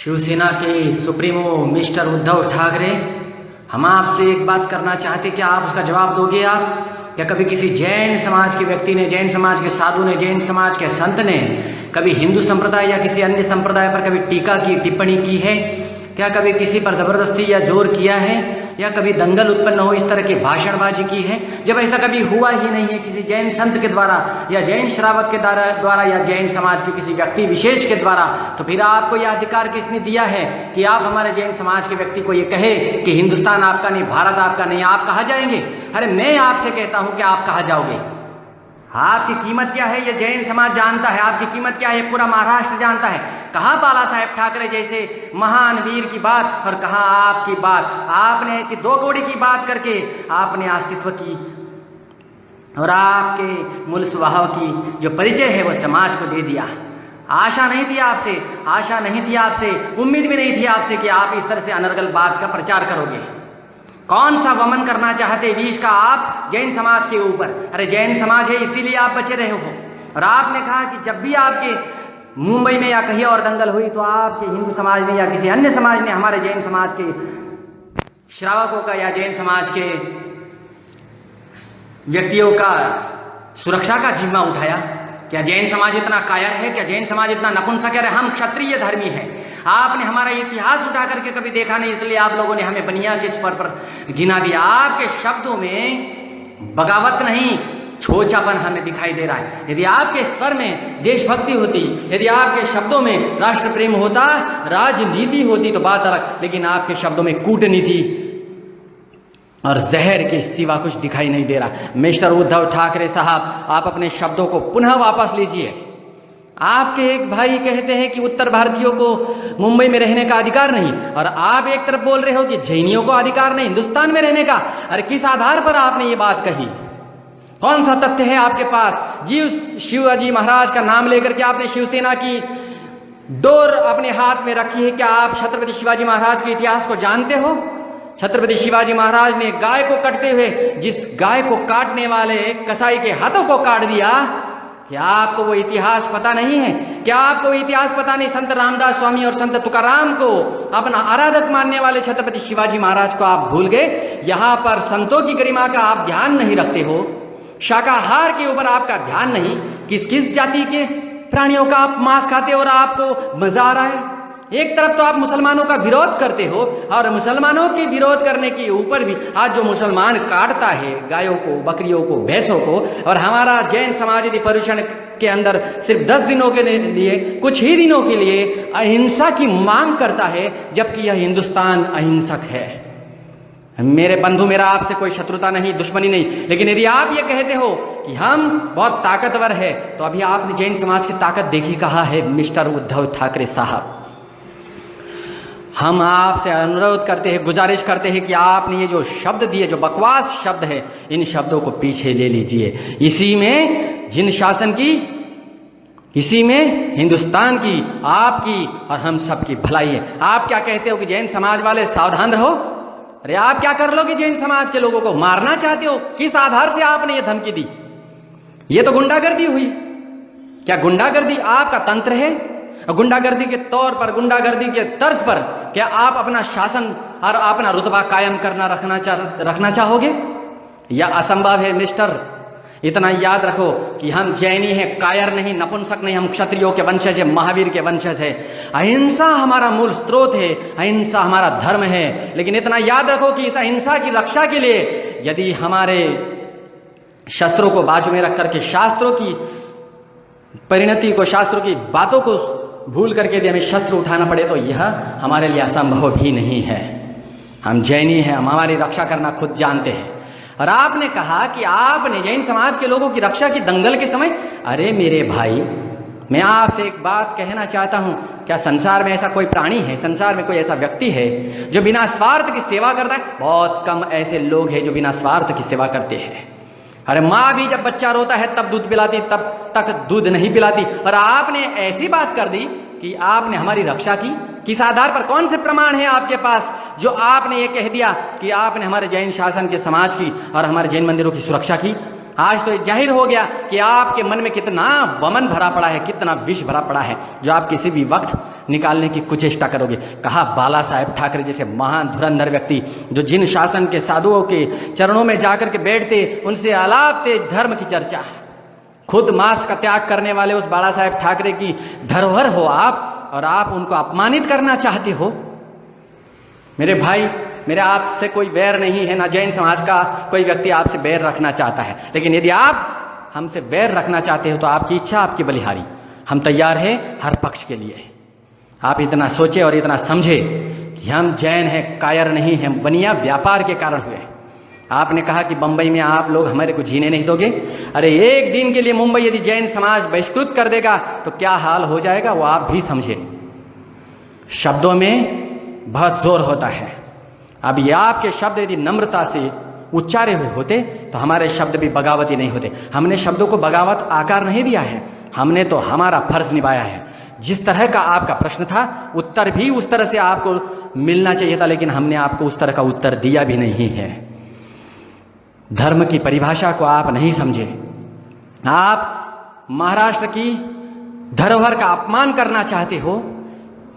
शिवसेना के supremo mister Uddhav Thackeray, हम आपसे एक बात करना चाहते, क्या आप उसका जवाब दोगे? आप क्या कभी किसी जैन समाज के व्यक्ति ने, जैन समाज के साधु ने, जैन समाज के संत ने कभी हिंदू संप्रदाय या किसी अन्य संप्रदाय पर कभी टीका की, टिप्पणी की है? क्या कभी किसी पर जबरदस्ती या जोर किया है, या कभी दंगल उत्पन्न हो इस तरह की भाषणबाजी की है? जब ऐसा कभी हुआ ही नहीं है किसी जैन संत के द्वारा या जैन श्रावक के द्वारा या जैन समाज के किसी व्यक्ति विशेष के द्वारा, तो फिर आपको यह अधिकार किसने दिया है कि आप हमारे जैन समाज के व्यक्ति को ये कहे कि हिंदुस्तान आपका नहीं, भारत आपका नहीं? आप कहाँ जाएंगे? अरे मैं आपसे कहता हूं कि आप कहाँ जाओगे? आपकी कीमत क्या है ये जैन समाज जानता है, आपकी कीमत क्या है पूरा महाराष्ट्र जानता है। कहाँ बाला साहेब ठाकरे जैसे महान वीर की बात और कहाँ आपकी बात? आपने ऐसी दो कौड़ी की बात करके आपने अस्तित्व की और आपके मूल स्वभाव की जो परिचय है वो समाज को दे दिया। आशा नहीं थी आपसे, उम्मीद भी नहीं थी आपसे कि आप इस तरह से अनर्गल बात का प्रचार करोगे। कौन सा वमन करना चाहते बीच का आप जैन समाज के ऊपर? अरे जैन समाज है इसीलिए आप बचे रहे हो। और आपने कहा कि जब भी आपके मुंबई में या कहीं और दंगल हुई तो आपके हिंदू समाज ने या किसी अन्य समाज ने हमारे जैन समाज के श्रावकों का या जैन समाज के व्यक्तियों का सुरक्षा का जिम्मा उठाया। क्या जैन समाज इतना कायर है? क्या जैन समाज इतना नपुंसक है? हम क्षत्रिय धर्मी हैं। आपने हमारा इतिहास उठा करके कभी देखा नहीं, इसलिए आप लोगों ने हमें बनिया के स्वर पर घिना दिया। आपके शब्दों में बगावत नहीं, छोचापन हमें दिखाई दे रहा है। यदि आपके स्वर में देशभक्ति होती, यदि आपके शब्दों में राष्ट्र प्रेम होता, राजनीति होती तो बात अलग, लेकिन आपके शब्दों में कूटनीति और जहर के सिवा कुछ दिखाई नहीं दे रहा। मिस्टर उद्धव ठाकरे साहब, आप अपने शब्दों को पुनः वापस लीजिए। आपके एक भाई कहते हैं कि उत्तर भारतीयों को मुंबई में रहने का अधिकार नहीं, और आप एक तरफ बोल रहे हो कि जैनियों को अधिकार नहीं हिंदुस्तान में रहने का। अरे किस आधार पर आपने ये बात कही? कौन सा तथ्य है आपके पास? शिवाजी महाराज का नाम लेकर के आपने शिवसेना की डोर अपने हाथ में रखी है। क्या आप छत्रपति शिवाजी महाराज के इतिहास को जानते हो? छत्रपति शिवाजी महाराज ने गाय को कटते हुए जिस गाय को काटने वाले कसाई के हाथों को काट दिया, क्या आपको वो इतिहास पता नहीं है? क्या आपको वो इतिहास पता नहीं? संत रामदास स्वामी और संत तुकाराम को अपना आराधक मानने वाले छत्रपति शिवाजी महाराज को आप भूल गए। यहां पर संतों की गरिमा का आप ध्यान नहीं रखते हो, शाकाहार के ऊपर आपका ध्यान नहीं। किस किस जाति के प्राणियों का आप मांस खाते हो और आपको मजा आ रहा है? एक तरफ तो आप मुसलमानों का विरोध करते हो, और मुसलमानों के विरोध करने के ऊपर भी आज जो मुसलमान काटता है गायों को, बकरियों को, भैंसों को, और हमारा जैन समाज यदि पर्यूषण के अंदर सिर्फ 10 दिनों के लिए, कुछ ही दिनों के लिए अहिंसा की मांग करता है, जबकि यह हिंदुस्तान अहिंसक है। मेरे बंधु, मेरा आपसे कोई शत्रुता नहीं, दुश्मनी नहीं, लेकिन यदि आप ये कहते हो कि हम बहुत ताकतवर है, तो अभी आपने जैन समाज की ताकत देखी कहाँ है? मिस्टर उद्धव ठाकरे साहब, हम आपसे अनुरोध करते हैं, गुजारिश करते हैं कि आपने ये जो शब्द दिए, जो बकवास शब्द है, इन शब्दों को पीछे ले लीजिए। इसी में जिन शासन की, इसी में हिंदुस्तान की, आपकी और हम सब की भलाई है। आप क्या कहते हो कि जैन समाज वाले सावधान रहो? अरे आप क्या कर लोगे? जैन समाज के लोगों को मारना चाहते हो? किस आधार से आपने ये धमकी दी? ये तो गुंडागर्दी हुई। क्या गुंडागर्दी आपका तंत्र है? गुंडागर्दी के तौर पर, गुंडागर्दी के तर्ज पर क्या आप अपना शासन और अपना रुतबा कायम करना रखना चाहोगे? यह असंभव है मिस्टर। इतना याद रखो कि हम जैनी हैं, कायर नहीं, नपुंसक नहीं। हम क्षत्रियों के वंशज है, महावीर के वंशज है। अहिंसा हमारा मूल स्रोत है, अहिंसा हमारा धर्म है। लेकिन इतना याद रखो कि इस अहिंसा की रक्षा के लिए यदि हमारे शस्त्रों को बाजू में रख करके, शास्त्रों की परिणति को, शास्त्रों की बातों को भूल करके यदि हमें शस्त्र उठाना पड़े, तो यह हमारे लिए असंभव भी नहीं है। हम जैनी हैं, हम हमारी रक्षा करना खुद जानते हैं। और आपने कहा कि आपने जैन समाज के लोगों की रक्षा की दंगल के समय। अरे मेरे भाई, मैं आपसे एक बात कहना चाहता हूं, क्या संसार में ऐसा कोई प्राणी है, संसार में कोई ऐसा व्यक्ति है जो बिना स्वार्थ की सेवा करता है? बहुत कम ऐसे लोग हैं जो बिना स्वार्थ की सेवा करते हैं। अरे माँ भी जब बच्चा रोता है तब दूध पिलाती, तब तक दूध नहीं पिलाती। और आपने ऐसी बात कर दी कि आपने हमारी रक्षा की। किस आधार पर? कौन से प्रमाण है आपके पास जो आपने ये कह दिया कि आपने हमारे जैन शासन के समाज की और हमारे जैन मंदिरों की सुरक्षा की? आज तो जाहिर हो गया कि आपके मन में कितना वमन भरा पड़ा है, कितना विष भरा पड़ा है, जो आप किसी भी वक्त निकालने की कुचेष्टा करोगे। कहा बाला साहेब ठाकरे जैसे महान धुरंधर व्यक्ति, जो जिन शासन के साधुओं के चरणों में जाकर के बैठते, उनसे आलापते धर्म की चर्चा, खुद मांस का त्याग करने वाले उस बाला साहेब ठाकरे की धरोहर हो आप, और आप उनको अपमानित करना चाहते हो। मेरे भाई, मेरा आपसे कोई बैर नहीं है, ना जैन समाज का कोई व्यक्ति आपसे बैर रखना चाहता है, लेकिन यदि आप हमसे बैर रखना चाहते हो तो आपकी इच्छा, आपकी बलिहारी, हम तैयार हैं हर पक्ष के लिए। आप इतना सोचे और इतना समझे कि हम जैन हैं, कायर नहीं हैं, बनिया व्यापार के कारण हुए। आपने कहा कि बंबई में आप लोग हमारे को जीने नहीं दोगे। अरे एक दिन के लिए मुंबई यदि जैन समाज बहिष्कृत कर देगा तो क्या हाल हो जाएगा, वो आप भी समझे। शब्दों में बहुत जोर होता है। अब ये आपके शब्द यदि नम्रता से उच्चारे हुए होते तो हमारे शब्द भी बगावती नहीं होते। हमने शब्दों को बगावत आकार नहीं दिया है, हमने तो हमारा फर्ज निभाया है। जिस तरह का आपका प्रश्न था, उत्तर भी उस तरह से आपको मिलना चाहिए था, लेकिन हमने आपको उस तरह का उत्तर दिया भी नहीं है। धर्म की परिभाषा को आप नहीं समझे। आप महाराष्ट्र की धरोहर का अपमान करना चाहते हो।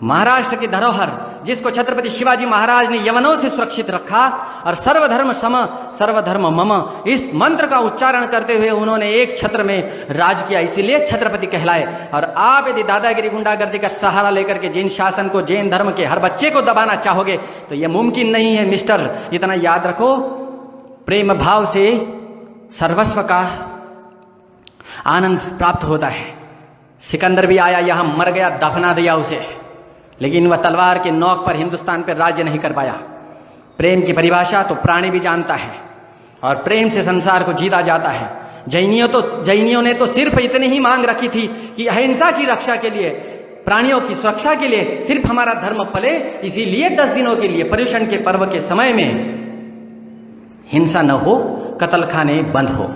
महाराष्ट्र की धरोहर जिसको छत्रपति शिवाजी महाराज ने यवनों से सुरक्षित रखा, और सर्वधर्म सम सर्वधर्म मम इस मंत्र का उच्चारण करते हुए उन्होंने एक छत्र में राज किया, इसीलिए छत्रपति कहलाए। और आप यदि दादागिरी गुंडागर्दी का सहारा लेकर के जैन शासन को, जैन धर्म के हर बच्चे को दबाना चाहोगे तो यह मुमकिन नहीं है मिस्टर। इतना याद रखो, प्रेम भाव से सर्वस्व का आनंद प्राप्त होता है। सिकंदर भी आया, यहां मर गया, दफना दिया उसे, लेकिन वह तलवार के नोक पर हिंदुस्तान पर राज्य नहीं कर पाया। प्रेम की परिभाषा तो प्राणी भी जानता है, और प्रेम से संसार को जीता जाता है। जैनियों ने तो सिर्फ इतनी ही मांग रखी थी कि अहिंसा की रक्षा के लिए, प्राणियों की सुरक्षा के लिए सिर्फ हमारा धर्म फले, इसीलिए 10 दिनों के लिए पर्युषण के पर्व के समय में हिंसा न हो, कत्ल खाने बंद हो।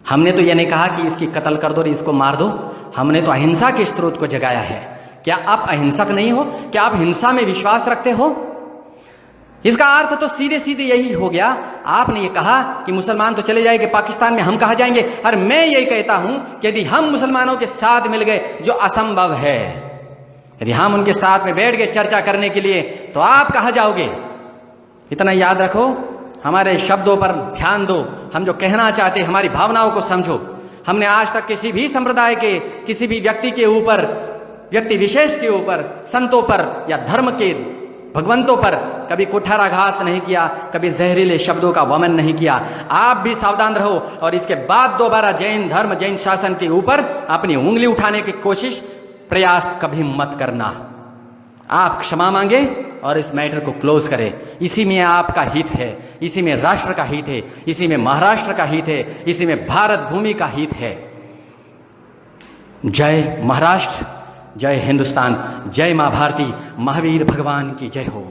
हमने तो यह नहीं कहा कि इसकी कत्ल कर दो और इसको मार दो, हमने तो अहिंसा के स्रोत को जगाया है। क्या आप अहिंसक नहीं हो? क्या आप हिंसा में विश्वास रखते हो? इसका अर्थ तो सीधे सीधे यही हो गया। आपने ये कहा कि मुसलमान तो चले जाएंगे पाकिस्तान में, हम कहाँ जाएंगे? और मैं यही कहता हूं कि यदि हम मुसलमानों के साथ मिल गए, जो असंभव है, यदि हम उनके साथ में बैठ गए चर्चा करने के लिए, तो आप कहाँ जाओगे? इतना याद रखो, हमारे शब्दों पर ध्यान दो, हम जो कहना चाहते हैं हमारी भावनाओं को समझो। हमने आज तक किसी भी संप्रदाय के, किसी भी व्यक्ति के ऊपर, व्यक्ति विशेष के ऊपर, संतों पर या धर्म के भगवंतों पर कभी कुठाराघात नहीं किया, कभी जहरीले शब्दों का वमन नहीं किया। आप भी सावधान रहो और इसके बाद दोबारा जैन धर्म, जैन शासन के ऊपर अपनी उंगली उठाने की कोशिश, प्रयास कभी मत करना। आप क्षमा मांगे और इस मैटर को क्लोज करें। इसी में आपका हित है, इसी में राष्ट्र का हित है, इसी में महाराष्ट्र का हित है, इसी में भारत भूमि का हित है। जय महाराष्ट्र, जय हिंदुस्तान, जय मां भारती, महावीर भगवान की जय हो।